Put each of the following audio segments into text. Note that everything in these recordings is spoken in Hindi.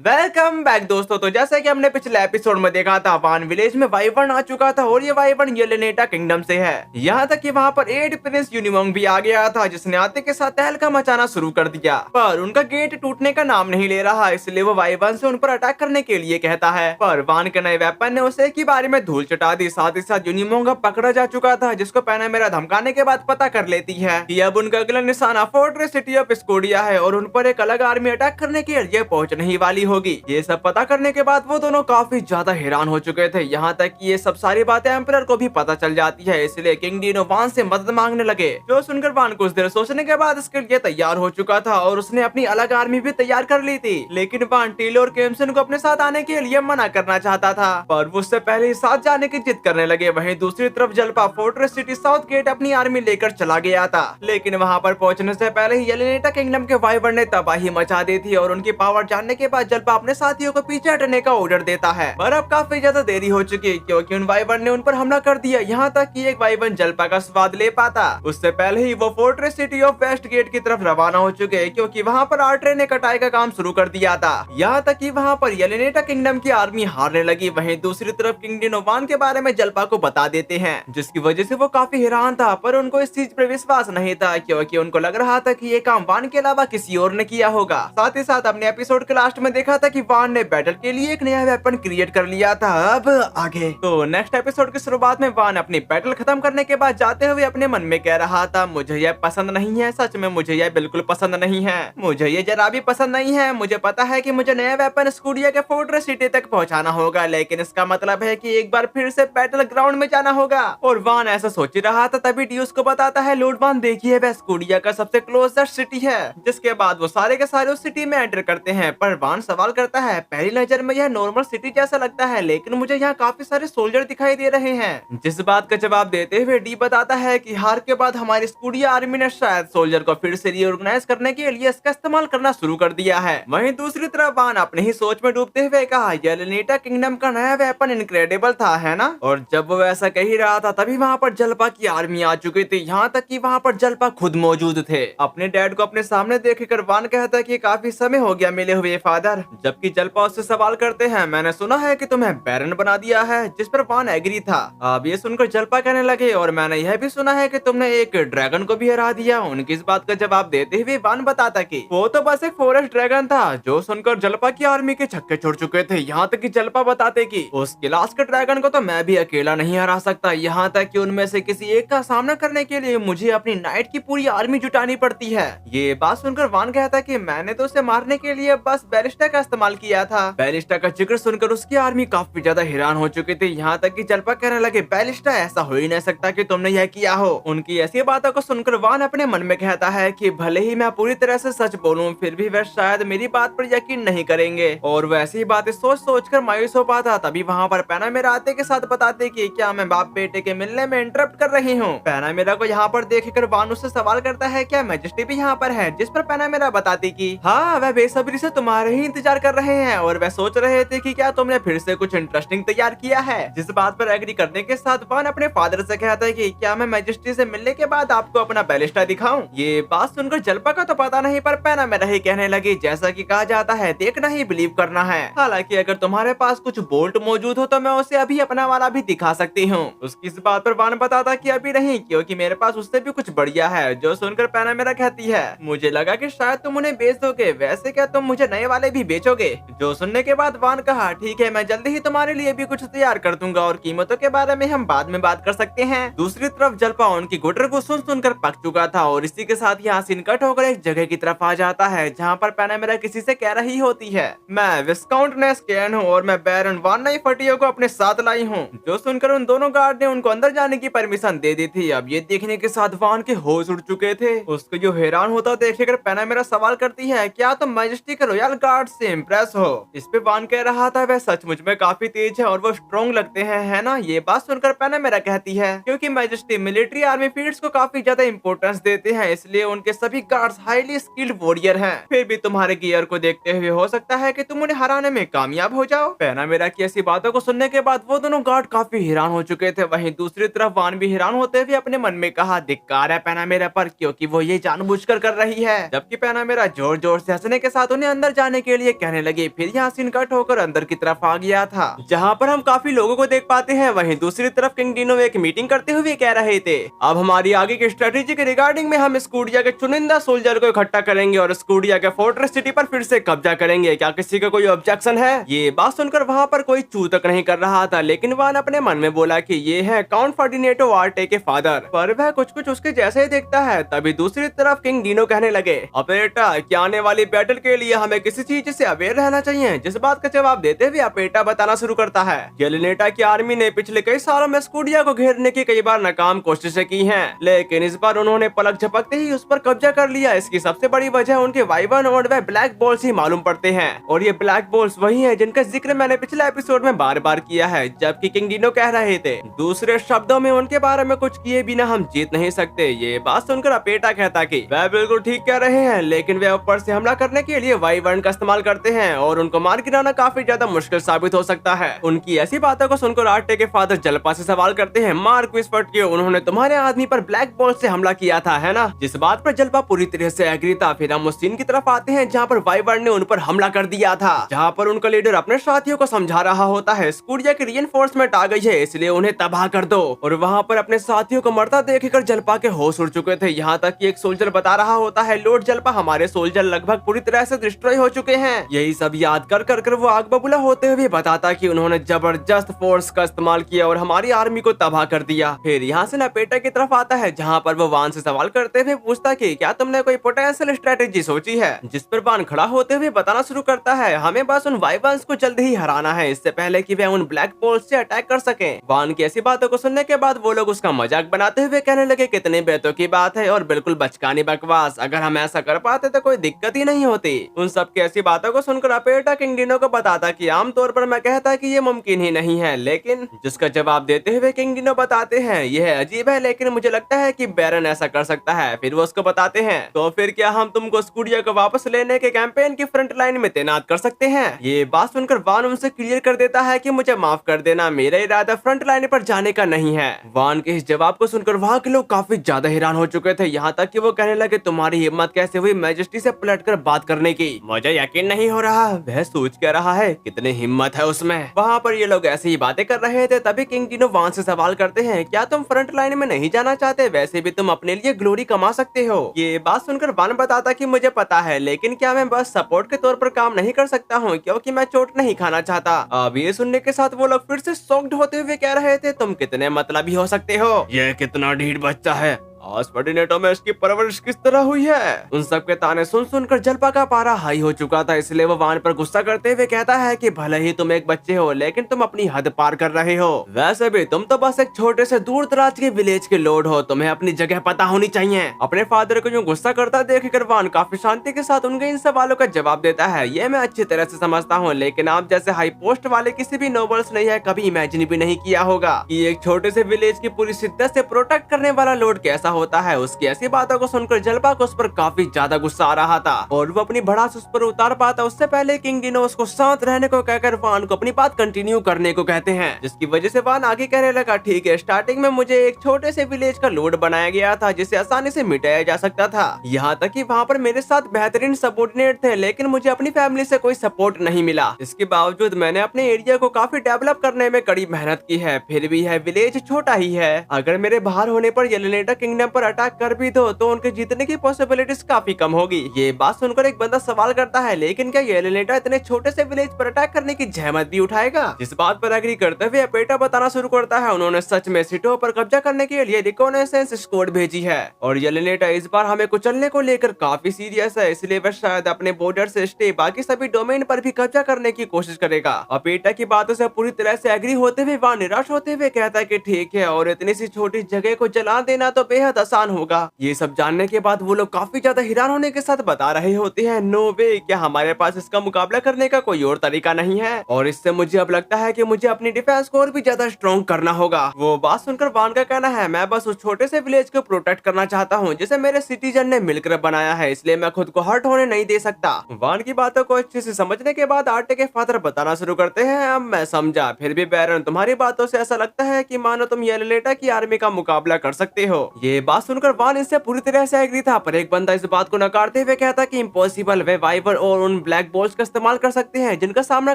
वेलकम बैक दोस्तों। तो जैसे कि हमने पिछले एपिसोड में देखा था, वान विलेज में वाइवर्न आ चुका था और ये वाइवर्न येलेनेटा किंगडम से है। यहाँ तक कि वहाँ पर 8 प्रिंस यूनिमोंग भी आ गया था, जिसने आते के साथ तहलका मचाना शुरू कर दिया। पर उनका गेट टूटने का नाम नहीं ले रहा, इसलिए वो वाइवर्न से उन पर अटैक करने के लिए कहता है। पर वान के नए वेपन ने उसे की बारी में धूल चटा दी। साथ ही साथ यूनिमोंग अब पकड़ा जा चुका था, जिसको पैनामेरा धमकाने के बाद पता कर लेती है कि अब उनका अगला निशाना फोर्ट्रेस सिटी ऑफ स्कोडिया है और उन पर एक अलग आर्मी अटैक करने के लिए पहुंचने ही वाली होगी। ये सब पता करने के बाद वो दोनों काफी ज्यादा हैरान हो चुके थे। यहाँ तक कि ये सब सारी बातें एम्परर को भी पता चल जाती है, इसलिए किंग डीनो वान से मदद मांगने लगे। जो सुनकर वान कुछ देर सोचने के बाद इसके लिए तैयार हो चुका था और उसने अपनी अलग आर्मी भी तैयार कर ली थी। लेकिन वान टील और केमसन को अपने साथ आने के लिए मना करना चाहता था, पर वो उससे पहले ही साथ जाने की जिद करने लगे। वहीं दूसरी तरफ Jalpa fortress city south gate अपनी आर्मी लेकर चला गया था, लेकिन वहाँ पर पहुंचने से पहले ही येलेनेटा किंगडम के वाइवर्न ने तबाही मचा दी थी और उनकी पावर जानने के बाद जलपा अपने साथियों को पीछे हटने का ऑर्डर देता है। पर अब काफी ज्यादा देरी हो चुकी, क्योंकि उन वाइवर्न ने उन पर हमला कर दिया। यहाँ तक कि एक वाइवर्न जलपा का स्वाद ले पाता उससे पहले ही वो fortress city of west gate की तरफ रवाना हो चुके, क्योंकि वहाँ पर आर्ट्रे ने कटाई का काम शुरू कर दिया था। यहाँ तक कि वहाँ पर येलेनेटा किंगडम की आर्मी हारने लगी। वहीं दूसरी तरफ किंग डीनो वान के बारे में जलपा को बता देते हैं, जिसकी वजह से वो काफी हैरान था। पर उनको इस चीज पर विश्वास नहीं था, क्योंकि उनको लग रहा था कि ये काम वान के अलावा किसी और ने किया होगा। साथ ही साथ अपने एपिसोड के लास्ट में देखा था कि वान ने बैटल के लिए एक नया वेपन क्रिएट कर लिया था। अब आगे तो नेक्स्ट एपिसोड की शुरुआत में वान अपनी बैटल खत्म करने के बाद जाते हुए अपने मन में कह रहा था, मुझे यह पसंद नहीं है, सच में मुझे यह बिल्कुल पसंद नहीं है, मुझे ये जरा भी पसंद नहीं है। मुझे पता है कि मुझे नया वेपन स्कूडिया के फोर्ट्रेस सिटी तक पहुंचाना होगा, लेकिन इसका मतलब है कि एक बार फिर से बैटल ग्राउंड में जाना होगा। और वान ऐसा सोच ही रहा था, तभी ड्यूस को बताता है, लॉर्ड वान देखिए, वह स्कूडिया का सबसे क्लोजेस्ट सिटी है। जिसके बाद वो सारे के सारे उस सिटी में एंटर करते हैं। पर वान सवाल करता है, पहली नजर में यह नॉर्मल सिटी जैसा लगता है, लेकिन मुझे यहाँ काफी सारे सोल्जर दिखाई दे रहे हैं। जिस बात का जवाब देते हुए डी बताता है कि हार के बाद हमारी स्कूडिया आर्मी ने शायद सोल्जर को फिर से रीऑर्गेनाइज करने के लिए इसका इस्तेमाल करना शुरू कर दिया है। वहीं दूसरी तरफ वान अपनी ही सोच में डूबते हुए कहा, येलेनेटा किंगडम का नया वेपन इनक्रेडिबल था, है ना? और जब वो ऐसा कह ही रहा था, तभी वहाँ पर जलपा की आर्मी आ चुकी थी। यहाँ तक कि वहाँ पर जलपा खुद मौजूद थे। अपने डैड को अपने सामने देखकर वान कहता है कि काफी समय हो गया मिले हुए फादर। जबकि जलपा उससे सवाल करते हैं, मैंने सुना है कि तुम्हें बैरन बना दिया है, जिस पर वान एग्री था। अब ये सुनकर जलपा कहने लगे, और मैंने यह भी सुना है कि तुमने एक ड्रैगन को भी हरा दिया। उनकी इस बात का जवाब देते हुए वान बताता कि वो तो बस एक फॉरेस्ट ड्रैगन था। जो सुनकर जलपा की आर्मी के छक्के छोड़ चुके थे। यहाँ तक कि जलपा बताते कि उस क्लास के ड्रैगन को तो मैं भी अकेला नहीं हरा सकता। यहाँ तक कि उनमें से किसी एक का सामना करने के लिए मुझे अपनी नाइट की पूरी आर्मी जुटानी पड़ती है। ये बात सुनकर वान कहता कि मैंने तो उसे मारने के लिए बस बैलिस्टा का इस्तेमाल किया था। बैलिस्टा का जिक्र सुनकर उसकी आर्मी काफी ज्यादा हैरान हो चुकी थी। यहाँ तक कि जलपा कहने लगे, बैलिस्टा, ऐसा हो ही नहीं सकता कि तुमने यह किया हो। उनकी ऐसी बातों को सुनकर वान अपने मन में कहता है कि भले ही मैं पूरी तरह से सच बोलूं, फिर भी वह शायद मेरी बात पर यकीन नहीं करेंगे। और वैसी बातें सोच सोच कर मायूस हो पाता। तभी वहाँ पर पैनामेरा आते के साथ बताते कि क्या मैं बाप बेटे के मिलने में इंटरप्ट कर रही हूँ। पैनामेरा को यहाँ पर देखकर वान उससे सवाल करता है, क्या मैजेस्टी भी यहाँ पर है? जिस पर पैनामेरा बताती कि हाँ, वह बेसब्री से तुम्हारे ही इंतजार कर रहे हैं और वह सोच रहे थे कि क्या तुमने फिर से कुछ इंटरेस्टिंग तैयार किया है। जिस बात पर एग्री करने के साथ वान अपने फादर से कहता है कि क्या मैं मैजेस्टी से मिलने के बाद आपको अपना बैलिस्टा दिखाऊं। ये बात सुनकर जलपा का तो पता नहीं, पर पैनामेरा ही कहने लगी, जैसा कि कहा जाता है, देखना ही बिलीव करना है। हालांकि अगर तुम्हारे पास कुछ बोल्ट मौजूद हो तो मैं उसे अभी अपना वाला भी दिखा सकती हूँ। उसकी इस बात पर वान बताता कि अभी नहीं, क्योंकि मेरे पास उससे भी कुछ बढ़िया है। जो सुनकर पैनामेरा कहती है, मुझे लगा कि शायद तुम उन्हें बेच दोगे, वैसे क्या तुम मुझे नए वाले भी बेचोगे? जो सुनने के बाद वान कहा, ठीक है, मैं जल्दी ही तुम्हारे लिए भी कुछ तैयार कर दूंगा और कीमतों के बारे में हम बाद में बात कर सकते हैं। दूसरी तरफ जलपा उनकी गुटर को सुनकर पक चुका था और इसी के साथ यहाँ सीन कट होकर एक जगह की तरफ आ जाता है, जहाँ पर पैनामेरा किसी से कह रही होती है, मैं विस्काउंट नेस्केन हूँ और मैं बैरन वान नई फटियों को अपने साथ लाई हूँ। जो सुनकर उन दोनों गार्ड ने उनको अंदर जाने की परमिशन दे दी थी। अब ये देखने के साथ वान के होश उड़ चुके थे। उसको जो हैरान होता देखकर पैनामेरा सवाल करती है, क्या तुम मैजेस्टी के रॉयल गार्ड से इम्प्रेस हो? इस पे वान कह रहा था, वह सचमुच में काफी तेज है और वो स्ट्रॉन्ग लगते हैं, है ना? ये बात सुनकर पैनामेरा कहती है, क्योंकि मैजेस्टी मिलिट्री आर्मी फील्ड्स को काफी ज्यादा इंपॉर्टेंस देते हैं, इसलिए उनके सभी गार्ड्स हाईली स्किल्ड वॉरियर हैं। फिर भी तुम्हारे गियर को देखते हुए हो सकता है कि तुम उन्हें हराने में कामयाब हो जाओ। पैनामेरा की ऐसी बातों को सुनने के बाद वो दोनों गार्ड काफी हैरान हो चुके थे। वहीं दूसरी तरफ वान भी हैरान होते हुए अपने मन में कहा, धिक्कार है पैनामेरा पर, क्योंकि वो ये जानबूझकर कर रही है। जबकि पैनामेरा जोर जोर से हंसने के साथ उन्हें अंदर जाने के लिए ये कहने लगे। फिर यहाँ सीन कट होकर अंदर की तरफ आ गया था, जहाँ पर हम काफी लोगों को देख पाते हैं। वहीं दूसरी तरफ किंग डिनो एक मीटिंग करते हुए कह रहे थे, अब हमारी आगे की स्ट्रेटेजी के रिगार्डिंग में हम स्कूडिया के चुनिंदा सोल्जर को इकट्ठा करेंगे और स्कूडिया के फोर्ट्रेस सिटी पर फिर से कब्जा करेंगे। क्या किसी का कोई ऑब्जेक्शन है? ये बात सुनकर वहाँ पर कोई चू तक नहीं कर रहा था, लेकिन वान अपने मन में बोला कि ये है काउंट फर्डिनेटो आर्टे के फादर, पर वह कुछ कुछ उसके जैसे ही दिखता है। तभी दूसरी तरफ किंग डिनो कहने लगे, अब बेटा क्या आने वाली बैटल के लिए हमें किसी चीज से अवेयर रहना चाहिए। जिस बात का जवाब देते हुए अपेटा बताना शुरू करता है, येलेनेटा की आर्मी ने पिछले कई सालों में स्कूडिया को घेरने की कई बार नाकाम कोशिशें की हैं, लेकिन इस बार उन्होंने पलक झपकते ही उस पर कब्जा कर लिया। इसकी सबसे बड़ी वजह उनके वाइवन और वह ब्लैक बॉल्स ही मालूम पड़ते हैं, और ये ब्लैक बॉल्स वही हैं जिनका जिक्र मैंने पिछले एपिसोड में बार बार किया है, जबकि किंग डिनो कह रहे थे, दूसरे शब्दों में उनके बारे में कुछ किए बिना हम जीत नहीं सकते। ये बात सुनकर अपेटा कहता कि वह बिल्कुल ठीक कह रहे हैं, लेकिन वे ऊपर से हमला करने के लिए वाइवन का इस्तेमाल करते हैं और उनको मार गिराना काफी ज्यादा मुश्किल साबित हो सकता है। उनकी ऐसी बातों को सुनकर आर्टे के फादर जलपा से सवाल करते हैं, मार्क विस्फोट के उन्होंने तुम्हारे आदमी पर ब्लैक बॉल से हमला किया था, है ना? जिस बात पर जलपा पूरी तरह से एग्री था। फिर हम उस सीन की तरफ आते हैं जहाँ पर वाइवन ने उन पर हमला कर दिया था, जहाँ पर उनका लीडर अपने साथियों को समझा रहा होता है, स्कूडिया की रीइंफोर्समेंट आ गई है, इसलिए उन्हें तबाह कर दो। और वहाँ पर अपने साथियों को मरता देखकर जलपा के होश उड़ चुके थे। यहाँ तक कि एक सोल्जर बता रहा होता है, लॉर्ड जलपा हमारे सोल्जर लगभग पूरी तरह से डिस्ट्रॉय हो चुके हैं। यही सब याद कर कर वो आग बबूला होते हुए बताता कि उन्होंने जबरदस्त फोर्स का इस्तेमाल किया और हमारी आर्मी को तबाह कर दिया। फिर यहाँ से नपेटा की तरफ आता है, जहाँ पर वो वान से सवाल करते हुए पूछता कि क्या तुमने कोई पोटेंशियल स्ट्रेटेजी सोची है? जिस पर वान खड़ा होते हुए बताना शुरू करता है, हमें बस उन वाइवन्स को जल्द ही हराना है, इससे पहले कि वे उन ब्लैक बॉल्स से अटैक कर सकें। वान की ऐसी बातों को सुनने के बाद वो लोग उसका मजाक बनाते हुए कहने लगे, कितने बेतों की बात है और बिल्कुल बचकानी बकवास, अगर हम ऐसा कर पाते तो कोई दिक्कत ही नहीं होती। उन सब की ऐसी बातों को सुनकर अपेटा किंग डिनो को बताता कि आमतौर पर मैं कहता कि ये मुमकिन ही नहीं है, लेकिन जिसका जवाब देते हुए किंग डिनो बताते हैं, यह अजीब है लेकिन मुझे लगता है कि बैरन ऐसा कर सकता है। फिर वो उसको बताते हैं, तो फिर क्या हम तुमको स्कूडिया को वापस लेने के कैंपेन की फ्रंट लाइन में तैनात कर सकते हैं? ये बात सुनकर वान उनसे क्लियर कर देता है कि मुझे माफ कर देना, मेरा इरादा फ्रंट लाइन पर जाने का नहीं है। वान के इस जवाब को सुनकर वहाँ के लोग काफी ज्यादा हैरान हो चुके थे, यहाँ तक कि वो कहने लगे, तुम्हारी हिम्मत कैसे हुई मैजेस्टी से पलटकर बात करने की? मुझे यकीन नहीं हो रहा। वह सोच क्या रहा है, कितनी हिम्मत है उसमें। वहाँ पर ये लोग ऐसी ही बातें कर रहे थे, तभी किंग डिनो वान से सवाल करते हैं, क्या तुम फ्रंट लाइन में नहीं जाना चाहते? वैसे भी तुम अपने लिए ग्लोरी कमा सकते हो। ये बात सुनकर वान बताता कि मुझे पता है, लेकिन क्या मैं बस सपोर्ट के तौर पर काम नहीं कर सकता हूँ, क्योंकि मैं चोट नहीं खाना चाहता। अब ये सुनने के साथ वो लोग फिर से शॉक्ड होते हुए कह रहे थे, तुम कितने मतलबी हो सकते हो, ये कितना ढीठ बच्चा है, आज फर्डिनेटो में इसकी परवरिश किस तरह हुई है। उन सब के ताने सुन सुनकर जलपा का पारा हाई हो चुका था, इसलिए वो वान पर गुस्सा करते हुए कहता है कि भले ही तुम एक बच्चे हो, लेकिन तुम अपनी हद पार कर रहे हो। वैसे भी तुम तो बस एक छोटे से दूर दराज के विलेज के लॉर्ड हो, तुम्हें अपनी जगह पता होनी चाहिए। अपने फादर को यूं गुस्सा करता देखकर वान काफी शांति के साथ उनके इन सवालों का जवाब देता है, ये मैं अच्छी तरह से समझता हूँ, लेकिन आप जैसे हाई पोस्ट वाले किसी भी नोबल्स ने यह कभी इमेजिन भी नहीं किया होगा कि एक छोटे से विलेज की पूरी शिद्दत से प्रोटेक्ट करने वाला लॉर्ड कैसा होता है। उसकी ऐसी बातों को सुनकर जलपा को उस पर काफी ज्यादा गुस्सा आ रहा था और वो अपनी भड़ास उस पर उतार पाता उससे पहले किंग डिनो उसको शांत रहने को कहकर वान को अपनी बात कंटिन्यू करने को कहते हैं, जिसकी वजह से वान आगे कहने लगा, ठीक है, स्टार्टिंग में मुझे एक छोटे से विलेज का लॉर्ड बनाया गया था जिसे आसानी से मिटाया जा सकता था, यहाँ तक कि वहाँ पर मेरे साथ बेहतरीन सबॉर्डिनेट थे, लेकिन मुझे अपनी फैमिली से कोई सपोर्ट नहीं मिला। इसके बावजूद मैंने अपने एरिया को काफी डेवलप करने में कड़ी मेहनत की है, फिर भी यह विलेज छोटा ही है। अगर मेरे बाहर होने पर येलेनेटा किंगडम पर अटैक कर भी दो तो उनके जीतने की पॉसिबिलिटीज काफी कम होगी। ये बात सुनकर एक बंदा सवाल करता है, लेकिन क्या येलेनेटा इतने छोटे से विलेज पर अटैक करने की जहमत भी उठाएगा? इस बात पर एग्री करते हुए अपेटा बताना शुरू करता है, उन्होंने सच में सिटो पर कब्जा करने के लिए रिकॉनेसेंस स्क्वाड भेजी है और येलेनेटा इस बार हमें कुचलने को लेकर काफी सीरियस है, इसलिए वह शायद अपने बॉर्डर से हटे बाकी सभी डोमेन पर भी कब्जा करने की कोशिश करेगा। अपेटा की बातों से पूरी तरह से एग्री होते हुए वह निराश होते हुए कहता है कि ठीक है, और इतनी सी छोटी जगह को जला देना तो बेहद आसान होगा। ये सब जानने के बाद वो लोग काफी ज्यादा हैरान होने के साथ बता रहे होते हैं, नो वे, क्या हमारे पास इसका मुकाबला करने का कोई और तरीका नहीं है? और इससे मुझे अब लगता है कि मुझे अपनी डिफेंस को और भी ज्यादा स्ट्रॉन्ग करना होगा। वो बात सुनकर वान का कहना है, मैं बस उस छोटे से विलेज को प्रोटेक्ट करना चाहता हूँ जिसे मेरे सिटीजन ने मिलकर बनाया है, इसलिए मैं खुद को हर्ट होने नहीं दे सकता। वान की बातों को अच्छे से समझने के बाद आर्टे के फादर बताना शुरू करते हैं, अब मैं समझा, फिर भी बैरन तुम्हारी बातों से ऐसा लगता है कि मानो तुम येलेनेटा की आर्मी का मुकाबला कर सकते हो। ये ये बात सुनकर वान इससे पूरी तरह से एग्री था, पर एक बंदा इस बात को नकारते हुए कहता कि इम्पॉसिबल, वे वाइवर और उन ब्लैक बोल्स का इस्तेमाल कर सकते हैं जिनका सामना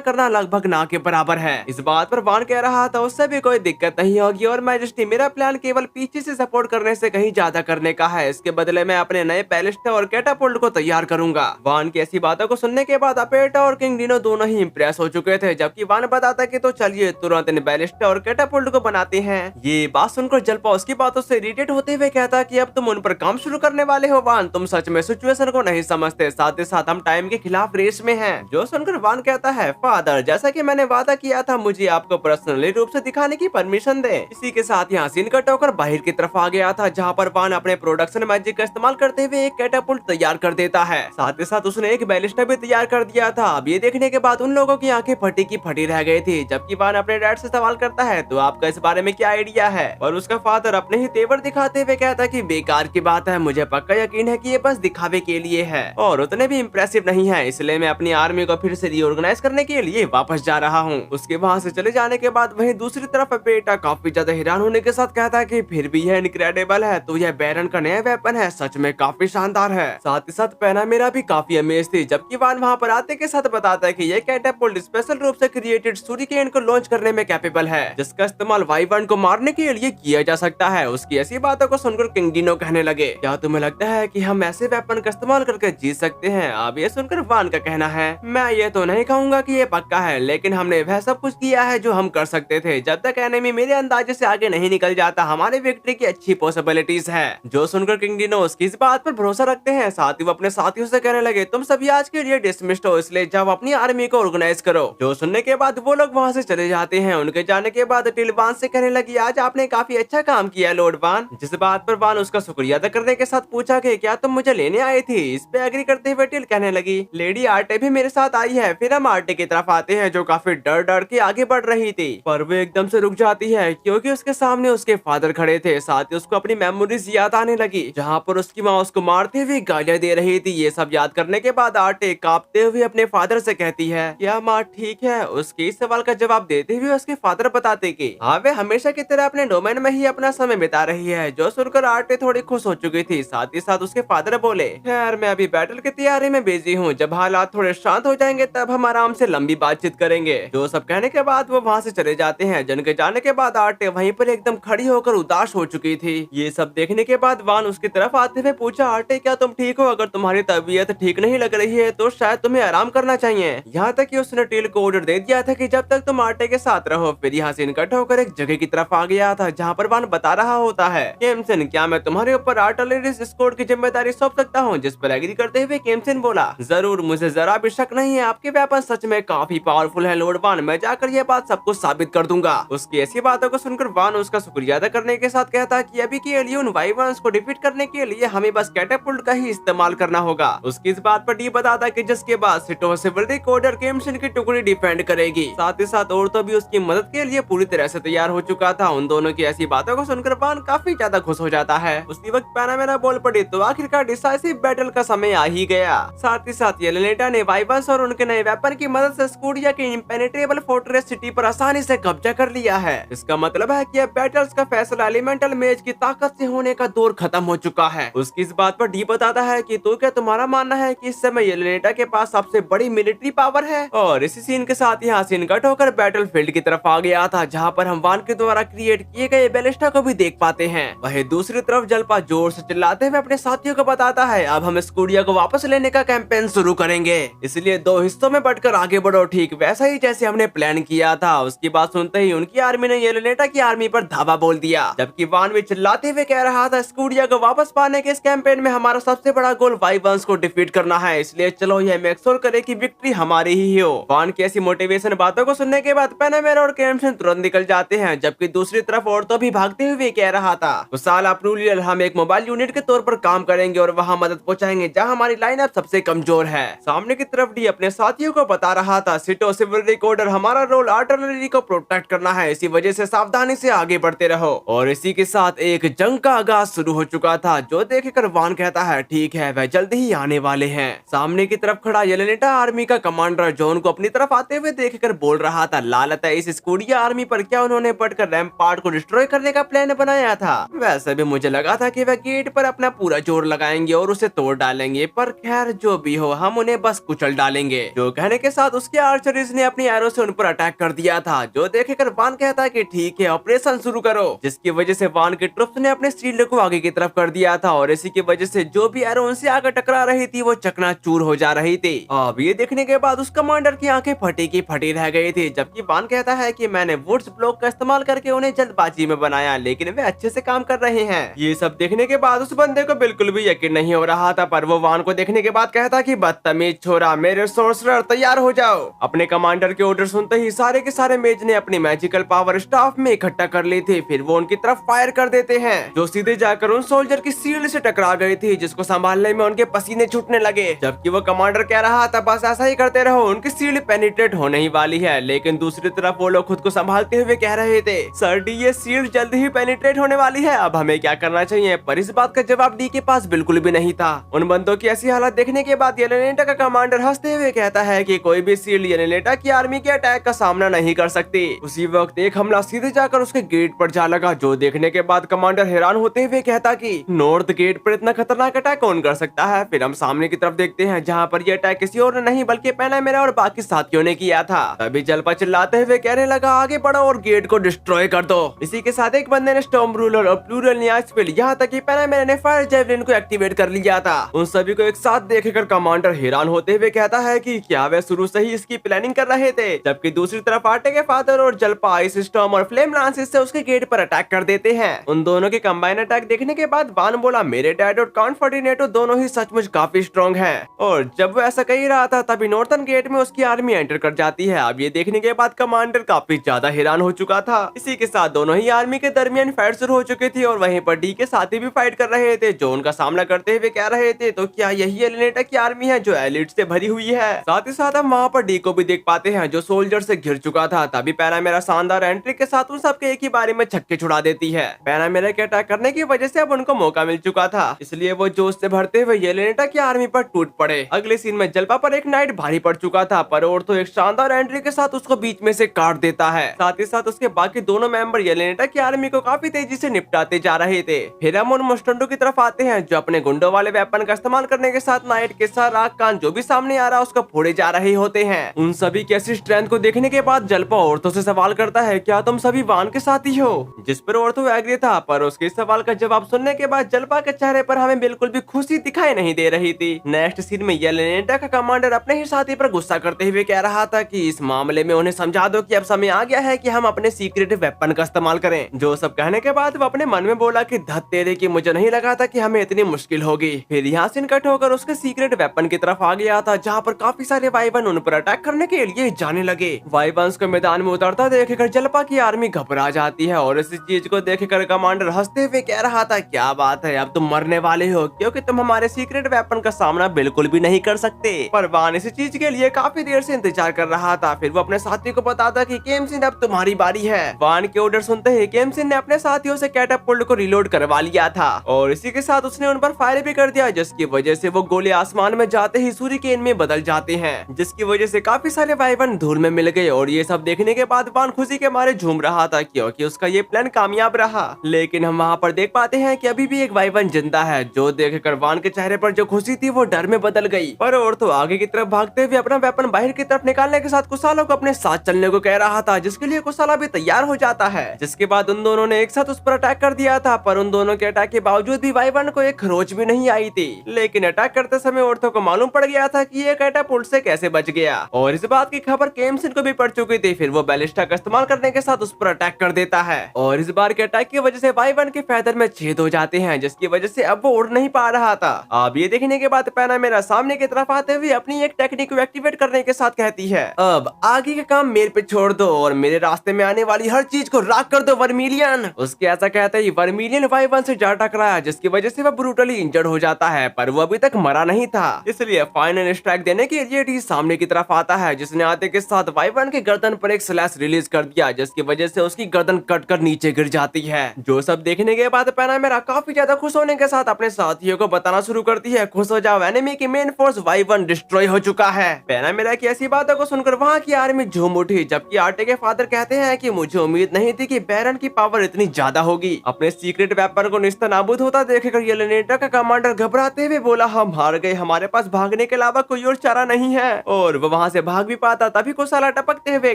करना लगभग ना के बराबर है। इस बात पर वान कह रहा था उससे भी कोई दिक्कत नहीं होगी और मैजेस्टी, मेरा प्लान केवल पीछे से सपोर्ट करने से कहीं ज्यादा करने का है। इसके बदले मैं अपने नए बैलिस्टा और कैटापुल्ट को तैयार करूंगा। वान की ऐसी बातों को सुनने के बाद अपेटा और किंग डिनो दोनों ही इंप्रेस हो चुके थे, जबकि वान बताता कि तो चलिए तुरंत इन बैलिस्टा और कैटापुल्ट को बनाते हैं। ये बात सुनकर जलपा उसकी बातों से इरिटेट होते हुए कहता कि अब तुम उन पर काम शुरू करने वाले हो। वान, तुम सच में सिचुएशन को नहीं समझते, साथ ही साथ हम टाइम के खिलाफ रेस में हैं। जो सुनकर वान कहता है, फादर, जैसा कि मैंने वादा किया था, मुझे आपको पर्सनली रूप से दिखाने की परमिशन दे। इसी के साथ यहाँ सीन कट होकर बाहर की तरफ आ गया था, जहाँ पर वान अपने प्रोडक्शन मैजिक का इस्तेमाल करते हुए एक कैटापुल्ट तैयार कर देता है। साथ ही साथ उसने एक बैलिस्टा भी तैयार कर दिया था। अब ये देखने के बाद उन लोगों की आंखें फटी की फटी रह गई थी, जबकि वान अपने डैड से सवाल करता है, तो आपका इस बारे में क्या आइडिया है? और उसका फादर अपने ही तेवर दिखाते हुए कहता कि बेकार की बात है, मुझे पक्का यकीन है कि ये बस दिखावे के लिए है और उतने भी इम्प्रेसिव नहीं है, इसलिए मैं अपनी आर्मी को फिर से रीऑर्गेनाइज करने के लिए वापस जा रहा हूँ। उसके वहाँ से चले जाने के बाद वहीं दूसरी तरफ बेटा काफी ज्यादा हैरान होने के साथ कहता है कि फिर भी यह इनक्रेडिबल है, तो यह बैरन का नया वेपन है, सच में काफी शानदार है। साथ ही साथ पैना मेरा भी काफी अमेज थी, जबकि वान वहाँ पर आते के साथ बताता है कि यह कैटापुल्ट स्पेशल रूप से क्रिएटेड सूरिकेन को लॉन्च करने में कैपेबल है, जिसका इस्तेमाल वाइवर्न को मारने के लिए किया जा सकता है। उसकी ऐसी बातों को सुनकर किंग डिनो कहने लगे, क्या तुम्हें लगता है कि हम ऐसे वेपन का इस्तेमाल करके जीत सकते हैं? अब ये सुनकर वान का कहना है, मैं ये तो नहीं कहूंगा कि ये पक्का है, लेकिन हमने वह सब कुछ किया है जो हम कर सकते थे। जब तक एनिमी मेरे अंदाजे से आगे नहीं निकल जाता, हमारी विक्ट्री की अच्छी पॉसिबिलिटीज है। जो सुनकर किंग डिनो उसकी इस बात पर भरोसा रखते हैं। साथ ही वो अपने साथियों से कहने लगे, तुम सभी आज के लिए डिसमिस्ड हो, इसलिए जाओ अपनी आर्मी को ऑर्गेनाइज करो। जो सुनने के बाद वो लोग वहाँ से चले जाते हैं। उनके जाने के बाद टिल वान से कहने लगी, आज आपने काफी अच्छा काम किया लॉर्ड वान। जिस बात पर वान उसका शुक्रिया अदा करने के साथ पूछा कि क्या तुम मुझे लेने आए थे? इस पे एग्री करते हुए टिल कहने लगी, लेडी आर्टे भी मेरे साथ आई है। फिर हम आर्टे की तरफ आते हैं, जो काफी डर डर के आगे बढ़ रही थी, पर वो एकदम से रुक जाती है क्योंकि उसके सामने उसके फादर खड़े थे। साथ ही उसको अपनी मेमोरीज याद आने लगी, जहाँ पर उसकी माँ उसको मारते हुए गालियां दे रही थी। ये सब याद करने के बाद आर्टे कांपते हुए अपने फादर से कहती है, क्या माँ ठीक है? उसके इस सवाल का जवाब देते हुए उसके फादर बताते कि हाँ, वे हमेशा की तरह अपने डोमेन में ही अपना समय बिता रही है। जो सुनकर आर्टे थोड़ी खुश हो चुकी थी। साथ ही साथ उसके फादर बोले, खैर मैं अभी बैटल की तैयारी में बिजी हूँ, जब हालात थोड़े शांत हो जाएंगे तब हम आराम से लंबी बातचीत करेंगे। जो सब कहने के बाद वो वहाँ से चले जाते हैं। जन के जाने के बाद आर्टे वहीं पर एकदम खड़ी होकर उदास हो चुकी थी। ये सब देखने के बाद वान उसकी तरफ आते हुए पूछा, आर्टे क्या तुम ठीक हो? अगर तुम्हारी तबीयत ठीक नहीं लग रही है तो शायद तुम्हें आराम करना चाहिए। यहाँ तक कि उसने टिल को ऑर्डर दे दिया था कि जब तक तुम आर्टे के साथ रहो। फिर यहाँ से इनकट होकर एक जगह की तरफ आ गया था, जहाँ पर वान बता रहा होता है, केमसन, क्या मैं तुम्हारे ऊपर आर्टिलरी स्क्वाड की जिम्मेदारी सौंप सकता हूँ? जिस पर एग्री करते हुए केमसन बोला, जरूर, मुझे जरा भी शक नहीं है, आपके वेपन सच में काफी पावरफुल है लॉर्ड वान। मैं जाकर यह बात सबको साबित कर दूंगा। उसकी ऐसी बातों को सुनकर वान उसका शुक्रिया अदा करने के साथ कहता कि अभी के लिए उन वाइवर्न्स को डिफीट करने के लिए हमें बस कैटापुल्ट का ही इस्तेमाल करना होगा। उसकी इस बात पर डी बताता कि जिसके बाद सिटो सिविल्री कोडर केमसन की टुकड़ी डिफेंड करेगी। साथ ही साथ और तो भी उसकी मदद के लिए पूरी तरह से तैयार हो चुका था। उन दोनों की ऐसी बातों को सुनकर वान काफी ज्यादा खुश हो जाता है। उसी वक्त पैनामेरा बोल पड़ी, तो आखिरकार डिसाइसिव बैटल का समय आ ही गया। साथ ही साथ येलेनेटा ने वाइवर्न्स और उनके नए वेपन की मदद से स्कूडिया की इम्पेनेट्रेबल फोर्ट्रेस सिटी पर आसानी से कब्जा कर लिया है। इसका मतलब है कि अब बैटल्स का फैसला एलिमेंटल मेज की ताकत से होने का दौर खत्म हो चुका है। उसकी इस बात पर डी बताता है कि तो क्या तुम्हारा मानना है कि इस समय येलेनेटा के पास सबसे बड़ी मिलिट्री पावर है? और इसी सीन के साथ यहाँ सीन कट होकर बैटल फील्ड की तरफ आ गया था, जहाँ पर हम वान के द्वारा क्रिएट किए गए बैलिस्टा को भी देख पाते हैं। वहीं दूसरी तरफ जलपा जोर से चिल्लाते हुए अपने साथियों को बताता है, अब हम स्कूडिया को वापस लेने का कैंपेन शुरू करेंगे, इसलिए 2 हिस्सों में बढ़कर आगे बढ़ो, ठीक वैसा ही जैसे हमने प्लान किया था। उसकी बात सुनते ही उनकी आर्मी ने येलेनेटा की आर्मी पर धावा बोल दिया, जबकि वान भी चिल्लाते हुए कह रहा था, स्कूडिया को वापस पाने के इस कैंपेन में हमारा सबसे बड़ा गोल वाइवर्न्स को डिफीट करना है, इसलिए चलो यह मेक श्योर करे कि विक्ट्री हमारी ही हो। वान की ऐसी मोटिवेशन बातों को सुनने के बाद पैनामेरा और केमसन तुरंत निकल जाते हैं, जबकि दूसरी तरफ औरतों भी भागते हुए कह रहा था, साल अप्रूलियल, हम एक मोबाइल यूनिट के तौर पर काम करेंगे और वहाँ मदद पहुँचाएंगे जहाँ हमारी लाइनअप सबसे कमजोर है। सामने की तरफ डी अपने साथियों को बता रहा था, सिटो सिविल्री कोडर, हमारा रोल आर्टिलरी को प्रोटेक्ट करना है, इसी वजह से सावधानी से आगे बढ़ते रहो। और इसी के साथ एक जंग का आगाज शुरू हो चुका था, जो देखकर वान कहता है, ठीक है, वह जल्द ही आने वाले हैं। सामने की तरफ खड़ा येलेनेटा आर्मी का कमांडर जॉन को अपनी तरफ आते हुए देखकर बोल रहा था, लालत है इस स्कूडिया आर्मी पर, क्या उन्होंने बढ़कर रैम्पार्ट को डिस्ट्रॉय करने का प्लान बनाया था? वैसे तभी मुझे लगा था कि वह गेट पर अपना पूरा जोर लगाएंगे और उसे तोड़ डालेंगे, पर खैर जो भी हो हम उन्हें बस कुचल डालेंगे। जो कहने के साथ उसके आर्चरीज ने अपनी एरो से उन पर अटैक कर दिया था, जो देखकर वान कहता है कि ठीक है ऑपरेशन शुरू करो, जिसकी वजह से वान के ट्रुप्स ने अपने शील्ड को आगे की तरफ कर दिया था और इसी की वजह से जो भी एरो उनसे आकर टकरा रही थी वो चकनाचूर हो जा रही थी। अब ये देखने के बाद उस कमांडर की आंखें फटी की फटी रह गई थी, जबकि वान कहता है कि मैंने वुड्स ब्लॉक का इस्तेमाल करके उन्हें जल्दबाजी में बनाया, लेकिन वे अच्छे से काम कर रहे हैं। ये सब देखने के बाद उस बंदे को बिल्कुल भी यकीन नहीं हो रहा था, पर वो वान को देखने के बाद कहता कि बदतमीज छोरा, मेरे सोर्सरर तैयार हो जाओ। अपने कमांडर के ऑर्डर सुनते ही सारे के सारे मेज ने अपनी मैजिकल पावर स्टाफ में इकट्ठा कर ली थी, फिर वो उनकी तरफ फायर कर देते हैं, जो सीधे जाकर उन सोल्जर की शील्ड से टकरा गई थी, जिसको संभालने में उनके पसीने छूटने लगे। जबकि वो कमांडर कह रहा था बस ऐसा ही करते रहो, उनकी शील्ड पेनिट्रेट होने ही वाली है, लेकिन दूसरी तरफ वो लोग खुद को संभालते हुए कह रहे थे सर डी ये शील्ड जल्द ही पेनिट्रेट होने वाली है, अब हमें क्या करना चाहिए। पर इस बात का जवाब डी के पास बिल्कुल भी नहीं था। उन बंदों की ऐसी हालत देखने के बाद येलेनेटा का कमांडर हंसते हुए कहता है कि कोई भी शील्ड येलेनेटा की आर्मी के अटैक का सामना नहीं कर सकती। उसी वक्त एक हमला सीधे जाकर उसके गेट पर जा लगा, जो देखने के बाद कमांडर हैरान होते हुए कहता कि नॉर्थ गेट पर इतना खतरनाक अटैक कौन कर सकता है। फिर हम सामने की तरफ देखते हैं जहाँ पर यह अटैक किसी और ने नहीं बल्कि पैनामेरा और बाकी साथियों ने किया था। तभी जलपा चिल्लाते हुए कहने लगा आगे बढ़ो और गेट को डिस्ट्रॉय कर दो। इसी के साथ एक बंदे ने स्टॉर्म रूलर और प्लूरल नियाजफिल यहाँ तक कि पैनामेरा ने फायर जेवलिन को एक्टिवेट कर लिया था। उन सभी को एक साथ देखकर कमांडर हैरान होते हुए कहता है कि क्या वे शुरू से ही इसकी प्लानिंग कर रहे थे। जबकि दूसरी तरफ आटे के फादर और जलपा आइस स्टॉर्म और फ्लेम लांसेस से उसके गेट पर अटैक कर देते हैं। उन दोनों के कंबाइन अटैक देखने के बाद बान बोला मेरे डैड और कॉन्फर्टिनेटो दोनों ही सचमुच काफी स्ट्रॉन्ग हैं। और जब वो ऐसा कह ही रहा था तभी नॉर्थन गेट में उसकी आर्मी एंटर कर जाती है। अब ये देखने के बाद कमांडर काफी ज्यादा हैरान हो चुका था। इसी के साथ दोनों ही आर्मी के दरमियान फाइट शुरू हो चुकी थी और वहीं पर डी के साथी भी फाइट कर रहे थे, जो उनका सामना करते हुए कह रहे थे तो क्या यही एलिनेटा की आर्मी है जो एलिट से भरी हुई है। साथ ही साथ हम वहाँ पर डी को भी देख पाते हैं जो सोल्जर से घिर चुका था। तभी पैनामेरा शानदार एंट्री के साथ उन सबके एक ही बारे में छक्के छुड़ा देती है। पैनामेरा के अटैक करने की वजह से अब उनको मौका मिल चुका था, इसलिए वो जोश से भरते हुए येलेनेटा की आर्मी पर टूट पड़े। अगले सीन में जलपा पर एक नाइट भारी पड़ चुका था, पर और तो एक शानदार एंट्री के साथ उसको बीच में से काट देता है। साथ ही साथ उसके बाकी दोनों मेंबर येलेनेटा की आर्मी को काफी तेजी से निपटाते जा रहे थे। फिर हम उन मुस्टंडो की तरफ आते हैं जो अपने गुंडों वाले वेपन का इस्तेमाल करने के साथ नाइट के साथ राग कान जो भी सामने आ रहा है उसको फोड़े जा रहे होते हैं। उन सभी की ऐसी स्ट्रेंथ को देखने के बाद जलपा औरतों से सवाल करता है क्या तुम सभी वान के साथी हो, जिस पर औरतों एग्री था। पर उसके सवाल का जवाब सुनने के बाद जलपा के चेहरे पर हमें बिल्कुल भी खुशी दिखाई नहीं दे रही थी। नेक्स्ट सीन में येलेनेटा का कमांडर अपने ही साथी पर गुस्सा करते हुए कह रहा था कि इस मामले में उन्हें समझा दो कि अब समय आ गया है कि हम अपने सीक्रेट वेपन का इस्तेमाल करें। जो सब कहने के बाद वो अपने मन में बोला कि धत तेरे की मुझे नहीं लगा था कि हमें इतनी मुश्किल होगी। फिर यहाँ से कट होकर उसके सीक्रेट वेपन की तरफ आ गया था, जहाँ पर काफी सारे वाइवन उन पर अटैक करने के लिए जाने लगे। वाइवंस को मैदान में उतरता देखकर जलपा की आर्मी घबरा जाती है और इस चीज को देखकर कमांडर हंसते हुए कह रहा था क्या बात है, अब तुम मरने वाले हो क्योंकि तुम हमारे सीक्रेट वेपन का सामना बिल्कुल भी नहीं कर सकते। पर वान इस चीज के लिए काफी देर से इंतजार कर रहा था। फिर वो अपने साथी को बताता कि केमसिन अब तुम्हारी बारी है। वान के ऑर्डर सुनते ही केमसिन ने अपने साथियों से कैटापुल्ट को रिलोड करवा लिया था और इसी के साथ उसने उन पर फायर भी कर दिया, जिसकी वजह से वो गोले आसमान में जाते ही सूर्यकेन में बदल जाते हैं, जिसकी वजह से काफी सारे वाइवन धूल में मिल गए। और ये सब देखने के बाद वान खुशी के मारे झूम रहा था क्योंकि उसका ये प्लान कामयाब रहा। लेकिन हम वहाँ पर देख पाते हैं कि अभी भी एक वाइवन जिंदा है, जो देखकर वान के चेहरे पर जो खुशी थी वो डर में बदल गई। पर और तो आगे की तरफ भागते हुए अपना वेपन बाहर की तरफ निकालने के साथ कुसालो को अपने साथ चलने को कह रहा था, जिसके लिए कुसाला भी तैयार हो जाता है। जिसके बाद उन दोनों ने एक साथ उस पर अटैक कर दिया था, पर उन दोनों के अटैक के बावजूद भी वाइवन को एक खरोच भी नहीं आई थी। लेकिन अटैक करते समय औरतों को मालूम पड़ गया था कि ये कैटापुल्ट से कैसे बच गया और इस बात की खबर केमसिन को भी पड़ चुकी थी। फिर वो बैलिस्टा का इस्तेमाल करने के साथ उस पर अटैक कर देता है और इस बार के अटैक की वजह से वाइवन के फेदर में छेद हो जाते हैं, जिसकी वजह से अब वो उड़ नहीं पा रहा था। अब ये देखने के बाद पैनामेरा सामने की तरफ आते हुए अपनी एक टेक्निक को एक्टिवेट करने के साथ कहती है अब आगे का काम मेरे पे छोड़ दो और मेरे रास्ते में आने वाली हर चीज को राख कर दो वर्मिलियन। उसके ऐसा कहते ही वर्मिलियन वाइवन से जा टकराया, जिसकी वजह से वह ब्रूटली इंजर्ड हो जाता है, पर वो अभी तक मरा नहीं था। इसलिए फाइनल स्ट्राइक देने के लिए डी सामने की तरफ आता है, जिसने आते के साथ वाइवन के गर्दन पर एक स्लैश रिलीज कर दिया, जिसकी वजह से उसकी गर्दन कट कर नीचे गिर जाती है। जो सब देखने के बाद पैनामेरा काफी ज्यादा खुश होने के साथ अपने साथियों को बताना शुरू करती है खुश हो जाओ, एनिमी की मेन फोर्स वाइवन डिस्ट्रॉय हो चुका है। पैनामेरा की ऐसी बातों को सुनकर वहाँ की आर्मी झूम उठी, जबकि आटे के फादर कहते हैं कि मुझे उम्मीद नहीं थी कि बैरन की पावर इतनी ज्यादा होगी। अपने सीक्रेट वेपन को निस्तनाबूद होता देखकर येलेनेटा का कमांडर घबराते हुए बोला, हम हार गए, हमारे पास भागने के अलावा कोई और चारा नहीं है। और वो वहाँ से भाग भी पाता तभी कुसाला टपकते हुए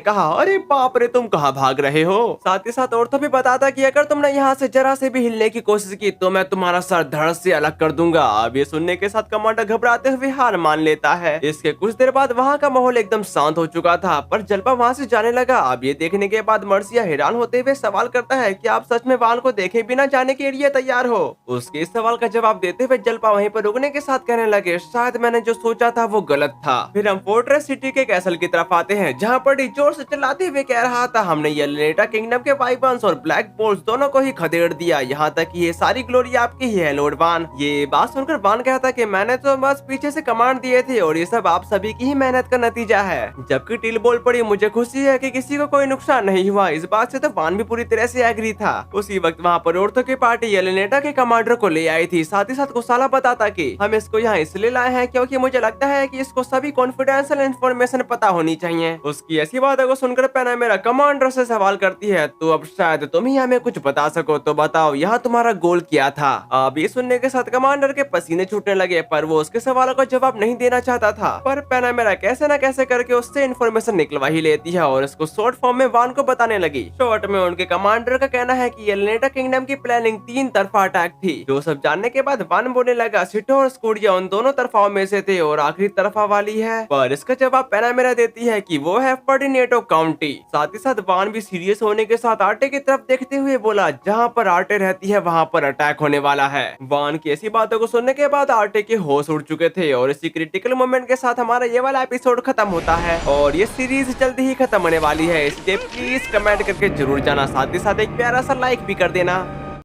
कहा, अरे बाप रे, तुम कहाँ भाग रहे हो। साथ ही साथ औरतों भी बताता कि अगर तुमने यहाँ से जरा से भी हिलने की कोशिश की तो मैं तुम्हारा सर धड़ से अलग कर दूंगा। अब ये सुनने के साथ कमांडर घबराते हुए हार मान लेता है। इसके कुछ देर बाद वहाँ का माहौल एकदम शांत हो चुका था, पर जलपा वहाँ से जाने लगा। अब ये देखने के बाद मर्सिया हैरान होते हुए सवाल करता है कि आप सच में वाल को देखे बिना जाने के लिए तैयार हो। उसके इस सवाल का जवाब देते हुए जलपा वहीं पर रुकने के साथ कहने लगे, शायद मैंने जो सोचा था वो गलत था। फिर हम फोर्ट्रेस सिटी के कैसल की तरफ आते हैं, जहाँ पर डी जोर से चिल्लाते हुए कह रहा था, हमने येलेनेटा किंगडम के वाइबर्न्स और ब्लैक बोल्स दोनों को ही खदेड़ दिया, यहाँ तक कि ये सारी ग्लोरी आपकी ही है लॉर्ड वान। ये बात सुनकर वान कहता कि मैंने तो बस पीछे से कमांड दिए थे और ये सब आप सभी की ही मेहनत का नतीजा है। जबकि टिल बोल पड़ी, मुझे खुशी है कि किसी को कोई नुकसान नहीं हुआ। इस बात से तो वान भी पूरी तरह से एग्री था। उसी वक्त वहाँ पर औरतों की पार्टी येलेनेटा के कमांडर को ले आई थी। साथ ही साथ कुसाला बताता कि हम इसको यहाँ इसलिए लाए हैं क्योंकि मुझे लगता है कि इसको सभी कॉन्फिडेंशियल इंफॉर्मेशन पता होनी चाहिए। उसकी ऐसी बातों को सुनकर पैनामेरा कमांडर से सवाल करती है, तो अब शायद तुम ही हमें कुछ बता सको, तो बताओ यहाँ तुम्हारा गोल क्या था। अब ये सुनने के साथ कमांडर के पसीने छूटने लगे, पर वो उसके सवालों का जवाब नहीं देना चाहता था। पर पैनामेरा कैसे न कैसे करके उससे इन्फॉर्मेशन निकलवा ही लेती है और उसको शॉर्ट फॉर्म में वान को बताने लगी। शॉर्ट में उनके कमांडर का कहना है कि येलेनेटा किंगडम की प्लानिंग 3 तरफा अटैक थी। जो सब जानने के बाद वान बोलने लगा, सिटो और स्कूडिया उन दोनों तरफाओं में से थे और आखिरी तरफा वाली है। पर इसका जवाब पैनामेरा देती है कि वो है फर्डिनेटो काउंटी। साथ ही साथ वान भी सीरियस होने के साथ आर्टे की तरफ देखते हुए बोला, जहाँ पर आर्टे रहती है वहाँ पर अटैक होने वाला है। वान की ऐसी बातों को सुनने के बाद आर्टे के होश उड़ चुके थे और इसी क्रिटिकल मोमेंट के साथ हमारा ये वाला एपिसोड खत्म होता है और ये सीरीज जल्दी ही खत्म होने वाली है। इसलिए प्लीज कमेंट करके जरूर जाना, साथ ही साथ एक प्यारा सा लाइक भी कर देना।